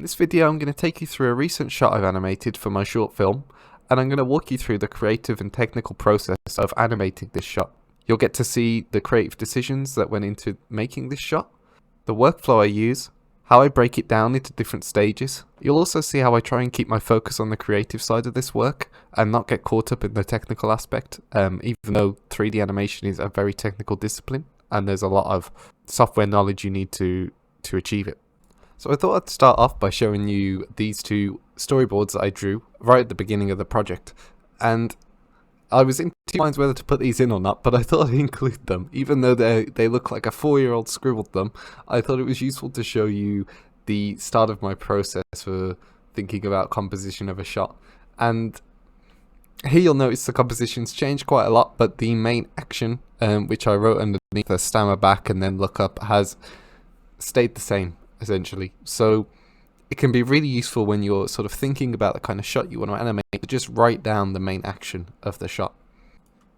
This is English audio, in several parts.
In this video I'm going to take you through a recent shot I've animated for my short film, and I'm going to walk you through the creative and technical process of animating this shot. You'll get to see the creative decisions that went into making this shot, the workflow I use, how I break it down into different stages. You'll also see how I try and keep my focus on the creative side of this work and not get caught up in the technical aspect, even though 3D animation is a very technical discipline and there's a lot of software knowledge you need to achieve it. So I thought I'd start off by showing you these two storyboards that I drew right at the beginning of the project, and I was in two minds whether to put these in or not, but I thought I'd include them. Even though they look like a 4-year-old scribbled them, I thought it was useful to show you the start of my process for thinking about composition of a shot. And here you'll notice the composition's changed quite a lot, but the main action, which I wrote underneath the stammer back and then look up, has stayed the same, essentially. So it can be really useful when you're sort of thinking about the kind of shot you want to animate to just write down the main action of the shot.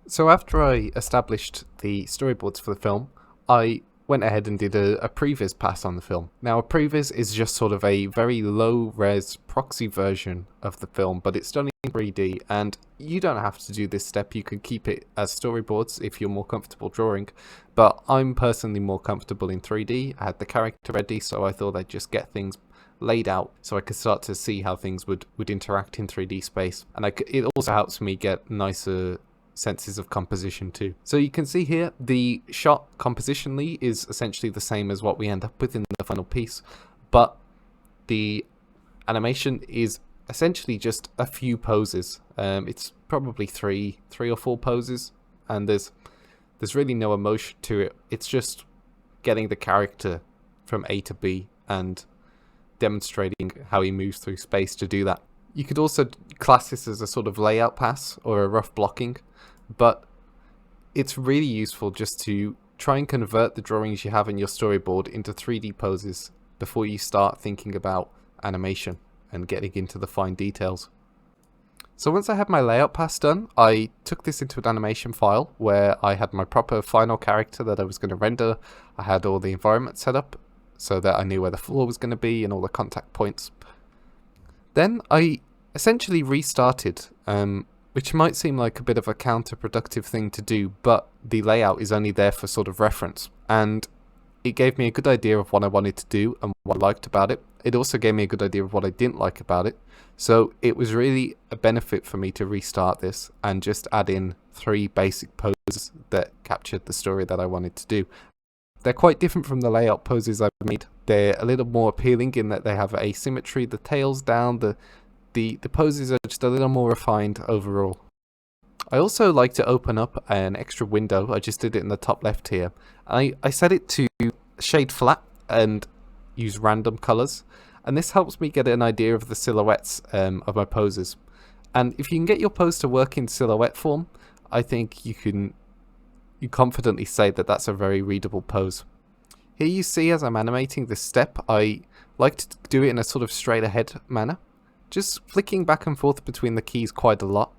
So after I established the storyboards for the film, I went ahead and did a previs pass on the film. Now a previs is just sort of a very low res proxy version of the film, but it's done in 3D, and you don't have to do this step. You can keep it as storyboards if you're more comfortable drawing, but I'm personally more comfortable in 3D. I had the character ready, so I thought I'd just get things laid out so I could start to see how things would interact in 3D space, and it also helps me get nicer senses of composition too. So you can see here the shot compositionally is essentially the same as what we end up with in the final piece, but the animation is essentially just a few poses. It's probably three or four poses, and there's really no emotion to it. It's just getting the character from A to B and demonstrating how he moves through space to do that. You could also class this as a sort of layout pass or a rough blocking, but it's really useful just to try and convert the drawings you have in your storyboard into 3D poses before you start thinking about animation and getting into the fine details. So once I had my layout pass done, I took this into an animation file where I had my proper final character that I was going to render. I had all the environment set up so that I knew where the floor was going to be and all the contact points. Then I essentially restarted, which might seem like a bit of a counterproductive thing to do, but the layout is only there for sort of reference, and it gave me a good idea of what I wanted to do and what I liked about it. It also gave me a good idea of what I didn't like about it, so it was really a benefit for me to restart this and just add in 3 basic poses that captured the story that I wanted to do. They're quite different from the layout poses I've made. They're a little more appealing in that they have asymmetry, the tail's down, the poses are just a little more refined overall. I also like to open up an extra window. I just did it in the top left here. I set it to shade flat and use random colors, and this helps me get an idea of the silhouettes of my poses. And if you can get your pose to work in silhouette form, I think you confidently say that that's a very readable pose. Here you see as I'm animating this step, I like to do it in a sort of straight ahead manner, just flicking back and forth between the keys quite a lot.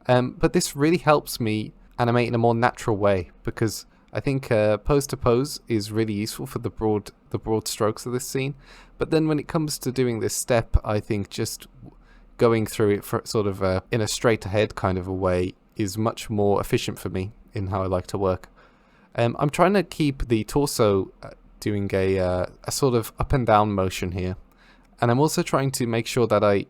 But this really helps me animate in a more natural way, because I think pose to pose is really useful for the broad strokes of this scene. But then when it comes to doing this step, I think just going through it for sort of in a straight ahead kind of a way is much more efficient for me in how I like to work. I'm trying to keep the torso doing a sort of up and down motion here, and I'm also trying to make sure that I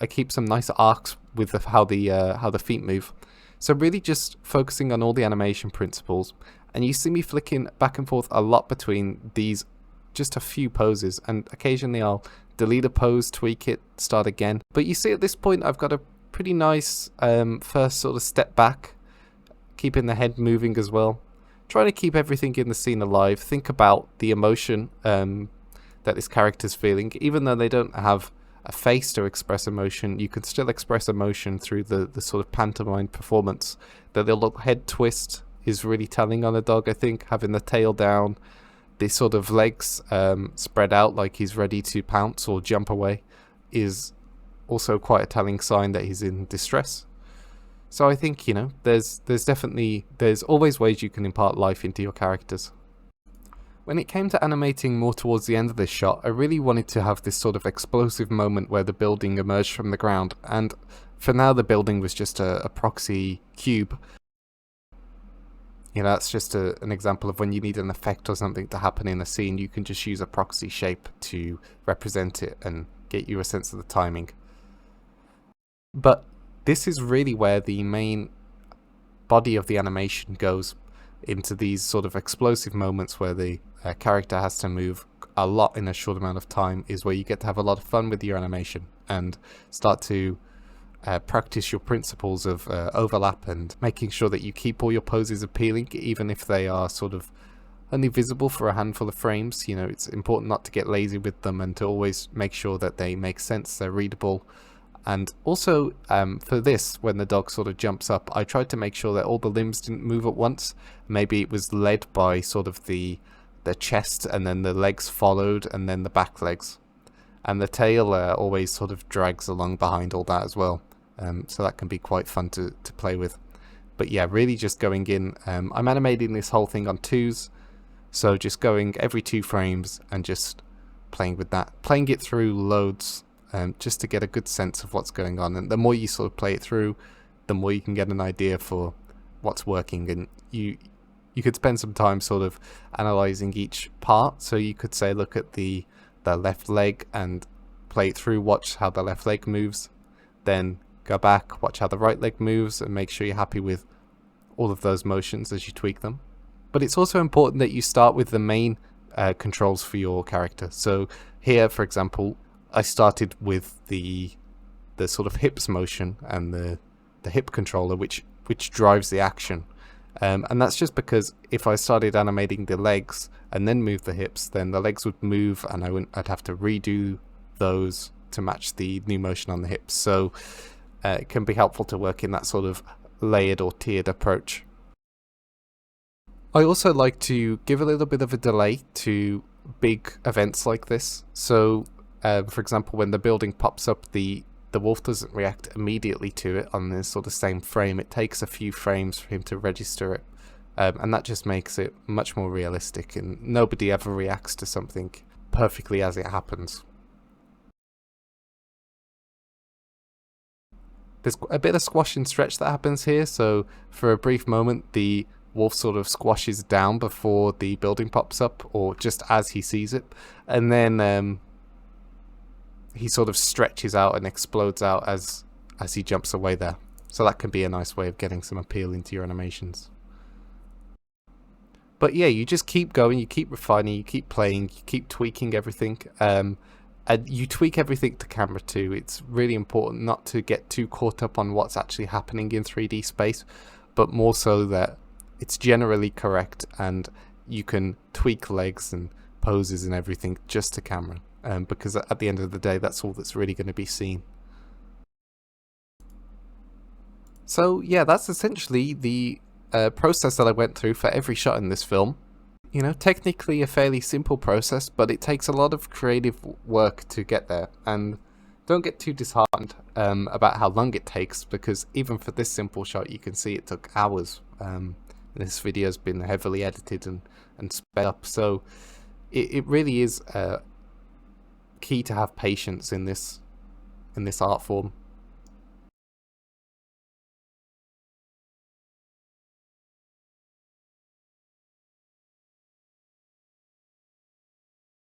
keep some nice arcs with how the feet move. So really just focusing on all the animation principles, and you see me flicking back and forth a lot between these just a few poses, and occasionally I'll delete a pose, tweak it, start again. But you see at this point I've got a pretty nice first sort of step back, keeping the head moving as well, trying to keep everything in the scene alive. Think about the emotion that this character's feeling. Even though they don't have a face to express emotion, you can still express emotion through the sort of pantomime performance. The little head twist is really telling on the dog, I think. Having the tail down, the sort of legs spread out like he's ready to pounce or jump away is also quite a telling sign that he's in distress. So I think, there's always ways you can impart life into your characters. When it came to animating more towards the end of this shot, I really wanted to have this sort of explosive moment where the building emerged from the ground, and for now the building was just a proxy cube. You know, that's just an example of when you need an effect or something to happen in a scene, you can just use a proxy shape to represent it and get you a sense of the timing. But this is really where the main body of the animation goes into these sort of explosive moments where the character has to move a lot in a short amount of time, is where you get to have a lot of fun with your animation and start to practice your principles of overlap and making sure that you keep all your poses appealing, even if they are sort of only visible for a handful of frames. You know, it's important not to get lazy with them and to always make sure that they make sense, they're readable. And also, for this, when the dog sort of jumps up, I tried to make sure that all the limbs didn't move at once. Maybe it was led by sort of the chest, and then the legs followed, and then the back legs. And the tail always sort of drags along behind all that as well. So that can be quite fun to play with. But yeah, really just going in. I'm animating this whole thing on 2s. So just going every 2 frames and just playing with that. Playing it through loads. Just to get a good sense of what's going on, and the more you sort of play it through, the more you can get an idea for what's working, and you could spend some time sort of analyzing each part. So you could say, look at the left leg and play it through, watch how the left leg moves, then go back, watch how the right leg moves, and make sure you're happy with all of those motions as you tweak them. But it's also important that you start with the main controls for your character. So here, for example, I started with the sort of hips motion and the hip controller, which drives the action. And that's just because if I started animating the legs and then move the hips, then the legs would move and I'd have to redo those to match the new motion on the hips. So it can be helpful to work in that sort of layered or tiered approach. I also like to give a little bit of a delay to big events like this. So for example, when the building pops up, the wolf doesn't react immediately to it on this sort of same frame. It takes a few frames for him to register it, and that just makes it much more realistic, and nobody ever reacts to something perfectly as it happens. There's a bit of squash and stretch that happens here, so for a brief moment the wolf sort of squashes down before the building pops up, or just as he sees it, and then he sort of stretches out and explodes out as he jumps away there. So that can be a nice way of getting some appeal into your animations. But yeah, you just keep going, you keep refining, you keep playing, you keep tweaking everything. And you tweak everything to camera too. It's really important not to get too caught up on what's actually happening in 3D space, but more so that it's generally correct and you can tweak legs and poses and everything just to camera. Because at the end of the day, that's all that's really going to be seen. So yeah, that's essentially the process that I went through for every shot in this film. You know, technically a fairly simple process, but it takes a lot of creative work to get there. And don't get too disheartened about how long it takes, because even for this simple shot, you can see it took hours. This video's been heavily edited and sped up, so it really is key to have patience in this art form.